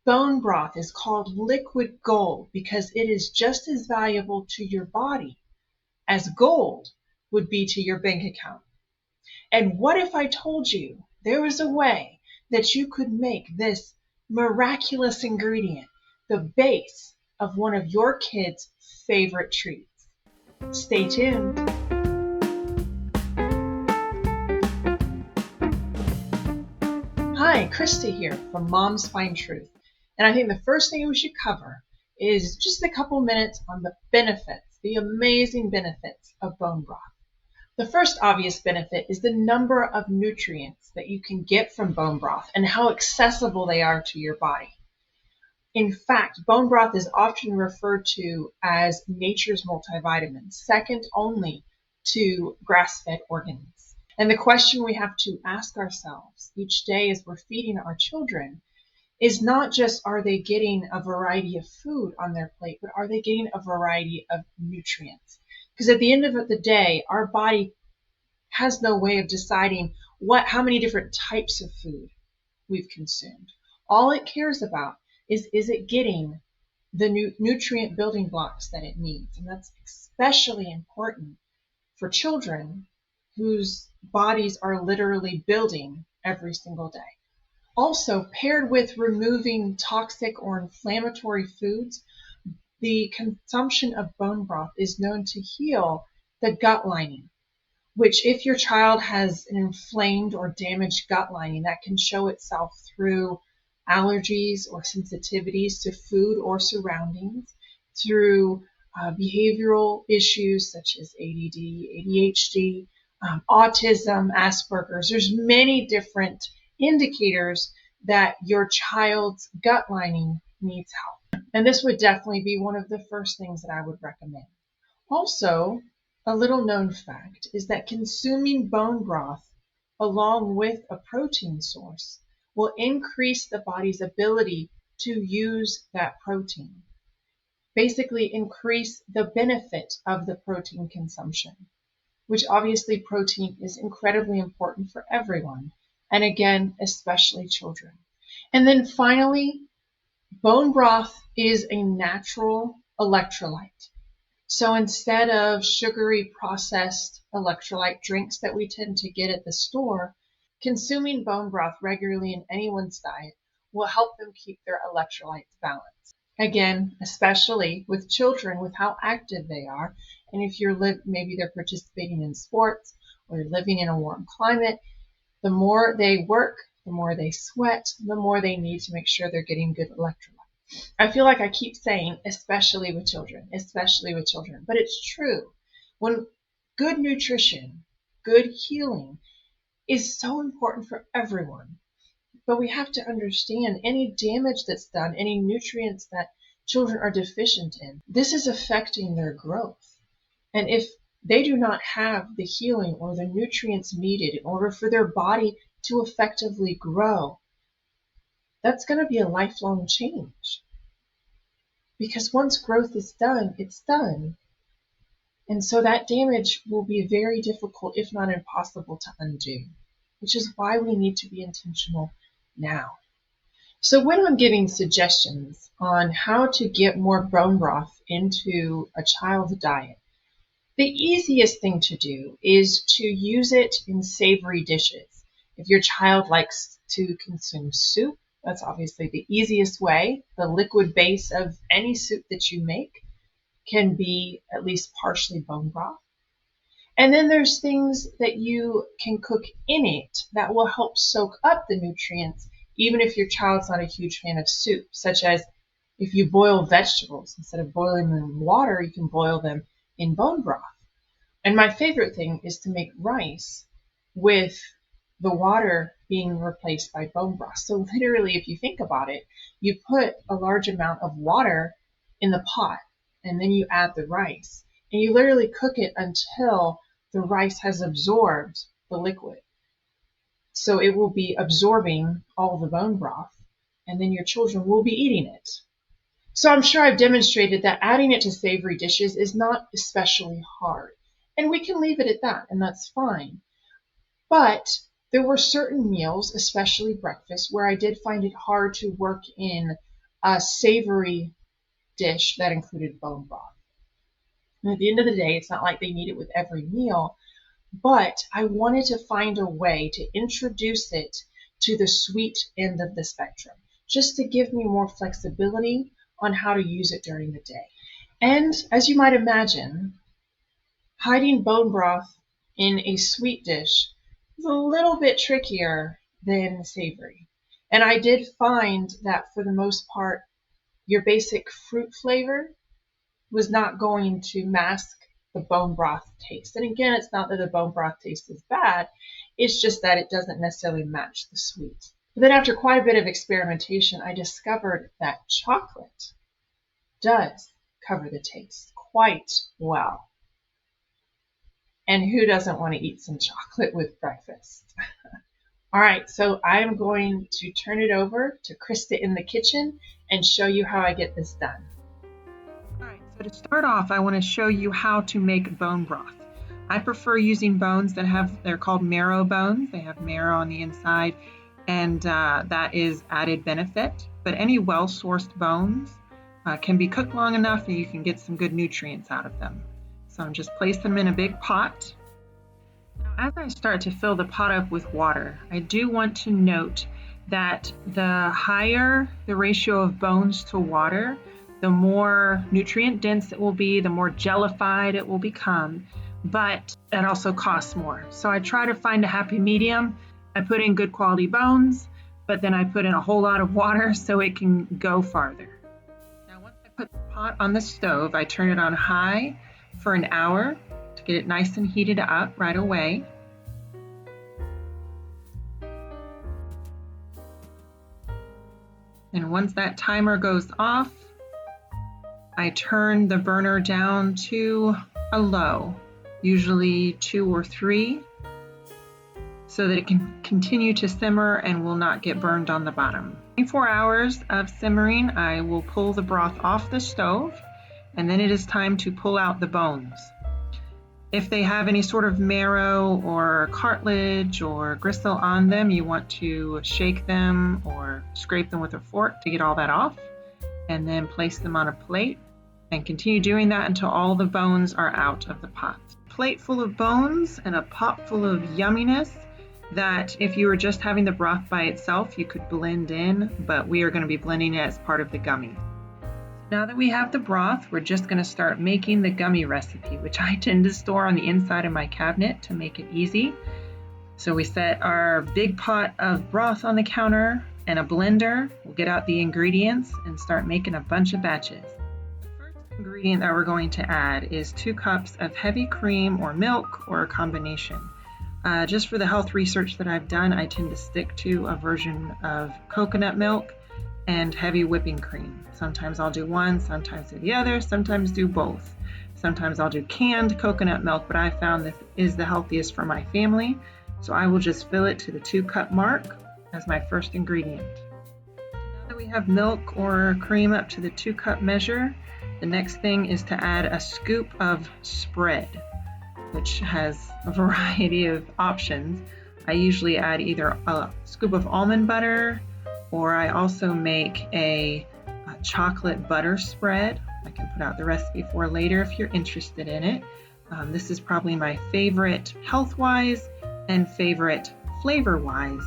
Bone broth is called liquid gold because it is just as valuable to your body as gold would be to your bank account. And what if I told you there was a way that you could make this miraculous ingredient the base of one of your kids' favorite treats? Stay tuned. Hi, Christy here from Mom's Fine Truth. And I think the first thing we should cover is just a couple minutes on the benefits, the amazing benefits of bone broth. The first obvious benefit is the number of nutrients that you can get from bone broth and how accessible they are to your body. In fact, bone broth is often referred to as nature's multivitamin, second only to grass-fed organs. And the question we have to ask ourselves each day as we're feeding our children is not just are they getting a variety of food on their plate, but are they getting a variety of nutrients? Because at the end of the day, our body has no way of deciding how many different types of food we've consumed. All it cares about is it getting the nutrient building blocks that it needs? And that's especially important for children whose bodies are literally building every single day. Also, paired with removing toxic or inflammatory foods, the consumption of bone broth is known to heal the gut lining, which if your child has an inflamed or damaged gut lining, that can show itself through allergies or sensitivities to food or surroundings, through behavioral issues such as ADD, ADHD, autism, Asperger's. There's many different indicators that your child's gut lining needs help. And this would definitely be one of the first things that I would recommend. Also, a little known fact is that consuming bone broth along with a protein source will increase the body's ability to use that protein. Basically increase the benefit of the protein consumption, which obviously protein is incredibly important for everyone. And again, especially children. And then finally, bone broth is a natural electrolyte. So instead of sugary processed electrolyte drinks that we tend to get at the store, consuming bone broth regularly in anyone's diet will help them keep their electrolytes balanced. Again, especially with children, with how active they are. And if maybe they're participating in sports or they're living in a warm climate, the more they work, the more they sweat, the more they need to make sure they're getting good electrolytes. I feel like I keep saying, especially with children, but it's true. When good nutrition, good healing is so important for everyone, but we have to understand any damage that's done, any nutrients that children are deficient in, this is affecting their growth. And if they do not have the healing or the nutrients needed in order for their body to effectively grow, that's going to be a lifelong change. Because once growth is done, it's done. And so that damage will be very difficult, if not impossible, to undo, which is why we need to be intentional now. So when I'm giving suggestions on how to get more bone broth into a child's diet, the easiest thing to do is to use it in savory dishes. If your child likes to consume soup, that's obviously the easiest way. The liquid base of any soup that you make can be at least partially bone broth. And then there's things that you can cook in it that will help soak up the nutrients, even if your child's not a huge fan of soup, such as if you boil vegetables, instead of boiling them in water, you can boil them in bone broth. And my favorite thing is to make rice with the water being replaced by bone broth. So literally, if you think about it, you put a large amount of water in the pot, and then you add the rice. And you literally cook it until the rice has absorbed the liquid. So it will be absorbing all the bone broth, and then your children will be eating it. So I'm sure I've demonstrated that adding it to savory dishes is not especially hard. And we can leave it at that, and that's fine. But there were certain meals, especially breakfast, where I did find it hard to work in a savory dish that included bone broth. And at the end of the day, it's not like they need it with every meal, but I wanted to find a way to introduce it to the sweet end of the spectrum, just to give me more flexibility on how to use it during the day. And as you might imagine, hiding bone broth in a sweet dish is a little bit trickier than savory. And I did find that for the most part, your basic fruit flavor was not going to mask the bone broth taste. And again, it's not that the bone broth taste is bad, it's just that it doesn't necessarily match the sweet. But then after quite a bit of experimentation, I discovered that chocolate does cover the taste quite well. And who doesn't want to eat some chocolate with breakfast? All right, so I'm going to turn it over to Krista in the kitchen and show you how I get this done. All right, so to start off, I want to show you how to make bone broth. I prefer using bones they're called marrow bones. They have marrow on the inside, and that is added benefit. But any well-sourced bones can be cooked long enough and you can get some good nutrients out of them. So I'm just placing them in a big pot. Now, as I start to fill the pot up with water, I do want to note that the higher the ratio of bones to water, the more nutrient dense it will be, the more jellified it will become, but it also costs more. So I try to find a happy medium. I put in good quality bones, but then I put in a whole lot of water so it can go farther. Now, once I put the pot on the stove, I turn it on high for an hour to get it nice and heated up right away. And once that timer goes off, I turn the burner down to a low, usually 2 or 3, so that it can continue to simmer and will not get burned on the bottom. 24 hours of simmering, I will pull the broth off the stove, and then it is time to pull out the bones. If they have any sort of marrow or cartilage or gristle on them, you want to shake them or scrape them with a fork to get all that off, and then place them on a plate and continue doing that until all the bones are out of the pot. A plate full of bones and a pot full of yumminess that if you were just having the broth by itself, you could blend in, but we are going to be blending it as part of the gummy. Now that we have the broth, we're just going to start making the gummy recipe, which I tend to store on the inside of my cabinet to make it easy. So we set our big pot of broth on the counter and a blender. We'll get out the ingredients and start making a bunch of batches. The first ingredient that we're going to add is 2 cups of heavy cream or milk or a combination. Just for the health research that I've done, I tend to stick to a version of coconut milk and heavy whipping cream. Sometimes I'll do one, sometimes do the other, sometimes do both. Sometimes I'll do canned coconut milk, but I found this is the healthiest for my family, so I will just fill it to the 2-cup mark as my first ingredient. Now that we have milk or cream up to the 2-cup measure, the next thing is to add a scoop of spread, which has a variety of options. I usually add either a scoop of almond butter, or I also make a chocolate butter spread. I can put out the recipe for later if you're interested in it. This is probably my favorite health-wise and favorite flavor-wise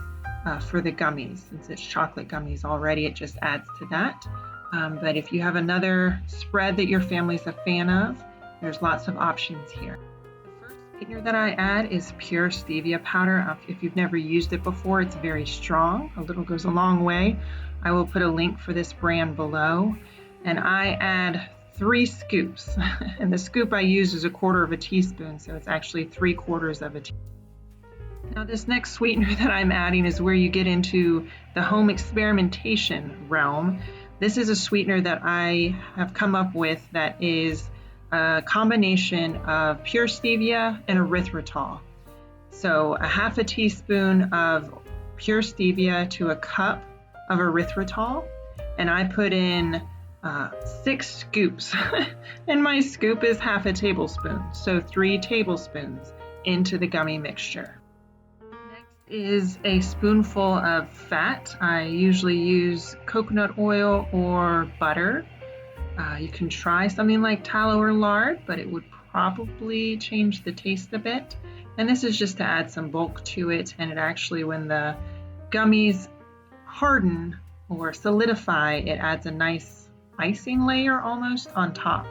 for the gummies. Since it's chocolate gummies already, it just adds to that. But if you have another spread that your family's a fan of, there's lots of options here. The first sweetener that I add is pure stevia powder. If you've never used it before, it's very strong. A little goes a long way. I will put a link for this brand below. And I add 3 scoops. And the scoop I use is 1/4 teaspoon, so it's actually 3/4 of a teaspoon. Now this next sweetener that I'm adding is where you get into the home experimentation realm. This is a sweetener that I have come up with that is a combination of pure stevia and erythritol. So 1/2 teaspoon of pure stevia to 1 cup of erythritol, and I put in 6 scoops, and my scoop is 1/2 tablespoon, so 3 tablespoons into the gummy mixture. Next Is a spoonful of fat. I usually use coconut oil or butter. You can try something like tallow or lard, but it would probably change the taste a bit. And this is just to add some bulk to it, and it actually, when the gummies harden or solidify, it adds a nice icing layer almost on top.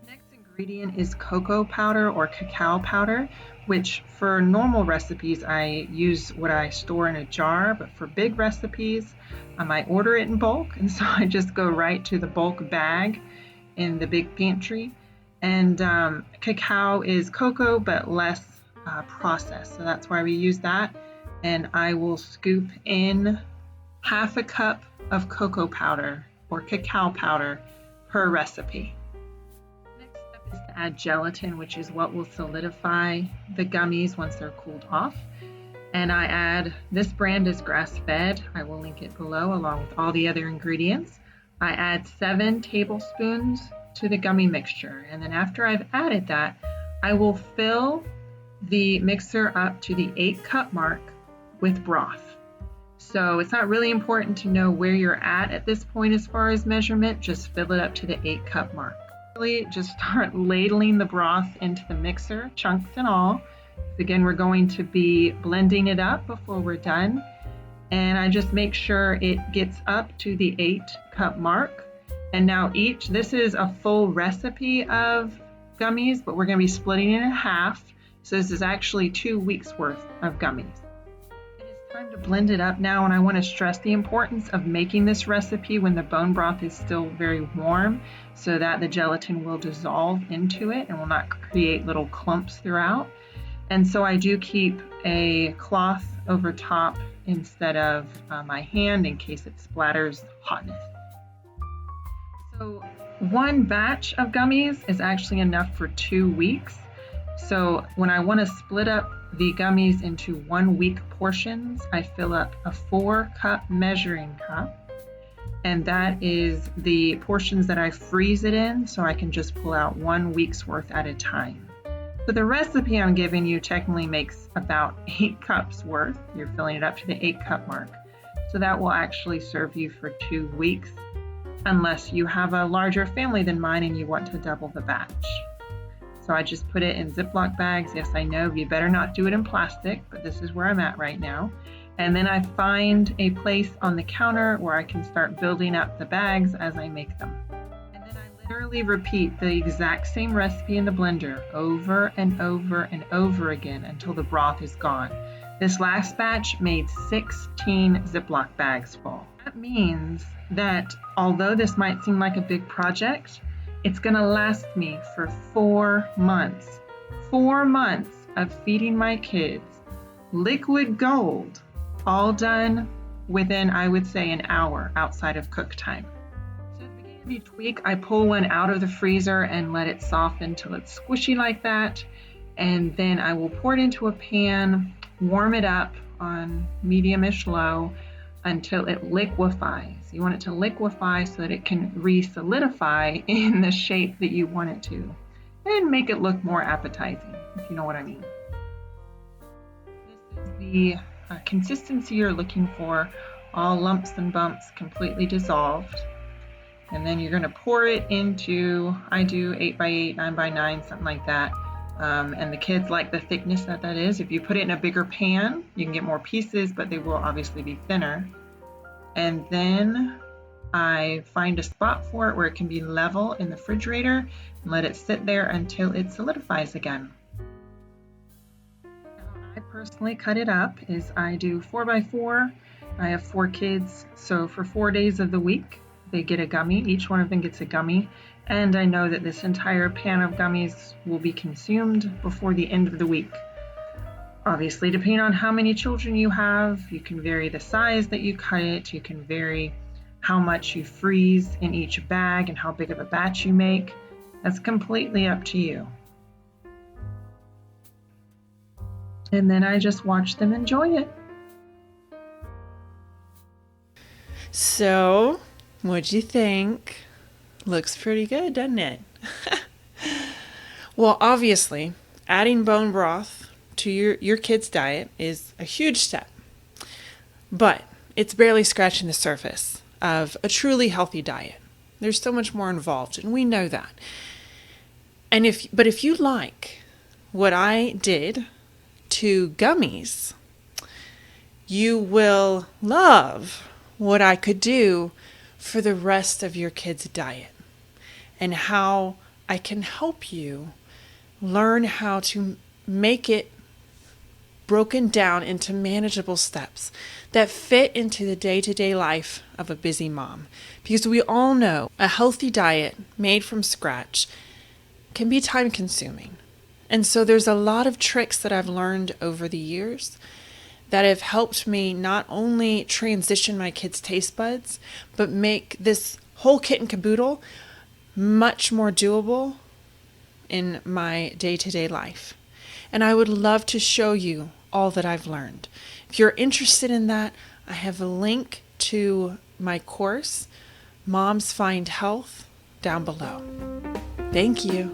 Next ingredient is cocoa powder or cacao powder, which for normal recipes I use what I store in a jar, but for big recipes I might order it in bulk, and so I just go right to the bulk bag in the big pantry. And cacao is cocoa but less processed, so that's why we use that. And I will scoop in half a cup of cocoa powder or cacao powder per recipe. Next step is to add gelatin, which is what will solidify the gummies once they're cooled off. And I add, this brand is grass-fed. I will link it below along with all the other ingredients. I add 7 tablespoons to the gummy mixture. And then after I've added that, I will fill the mixer up to the 8-cup mark with broth. So it's not really important to know where you're at this point as far as measurement, just fill it up to the 8-cup mark. Really just start ladling the broth into the mixer, chunks and all. Again, we're going to be blending it up before we're done. And I just make sure it gets up to the 8-cup mark. And now this is a full recipe of gummies, but we're going to be splitting it in half. So this is actually 2 weeks worth of gummies. Time to blend it up now, and I want to stress the importance of making this recipe when the bone broth is still very warm, so that the gelatin will dissolve into it and will not create little clumps throughout. And so I do keep a cloth over top instead of my hand in case it splatters hotness. So 1 batch of gummies is actually enough for 2 weeks. So when I want to split up the gummies into 1-week portions, I fill up a 4-cup measuring cup, and that is the portions that I freeze it in, so I can just pull out 1 week's worth at a time. So the recipe I'm giving you technically makes about 8 cups worth. You're filling it up to the 8-cup mark. So that will actually serve you for 2 weeks, unless you have a larger family than mine and you want to double the batch. So I just put it in Ziploc bags. Yes, I know you better not do it in plastic, but this is where I'm at right now. And then I find a place on the counter where I can start building up the bags as I make them. And then I literally repeat the exact same recipe in the blender over and over and over again until the broth is gone. This last batch made 16 Ziploc bags full. That means that although this might seem like a big project, it's gonna last me for 4 months. 4 months of feeding my kids liquid gold, all done within, I would say, an hour outside of cook time. So at the beginning of each week, I pull one out of the freezer and let it soften till it's squishy like that. And then I will pour it into a pan, warm it up on medium-ish low until it liquefies. You want it to liquefy so that it can re-solidify in the shape that you want it to and make it look more appetizing, if you know what I mean. This is the consistency you're looking for, all lumps and bumps completely dissolved. And then you're going to pour it into, I do 8x8, 9x9, something like that. And the kids like the thickness that is. If you put it in a bigger pan, you can get more pieces, but they will obviously be thinner. And then I find a spot for it where it can be level in the refrigerator and let it sit there until it solidifies again. How I personally cut it up is I do 4x4. I have 4 kids, so for 4 days of the week, they get a gummy. Each one of them gets a gummy. And I know that this entire pan of gummies will be consumed before the end of the week. Obviously, depending on how many children you have, you can vary the size that you cut it. You can vary how much you freeze in each bag and how big of a batch you make. That's completely up to you. And then I just watch them enjoy it. So, what'd you think? Looks pretty good, doesn't it? Well, obviously, adding bone broth to your kid's diet is a huge step, but it's barely scratching the surface of a truly healthy diet. There's so much more involved, and we know that. But if you like what I did to gummies, you will love what I could do for the rest of your kid's diet, and how I can help you learn how to make it broken down into manageable steps that fit into the day-to-day life of a busy mom. Because we all know a healthy diet made from scratch can be time-consuming. And so there's a lot of tricks that I've learned over the years that have helped me not only transition my kids' taste buds, but make this whole kit and caboodle much more doable in my day-to-day life. And I would love to show you all that I've learned. If you're interested in that, I have a link to my course, Moms Find Health, down below. Thank you.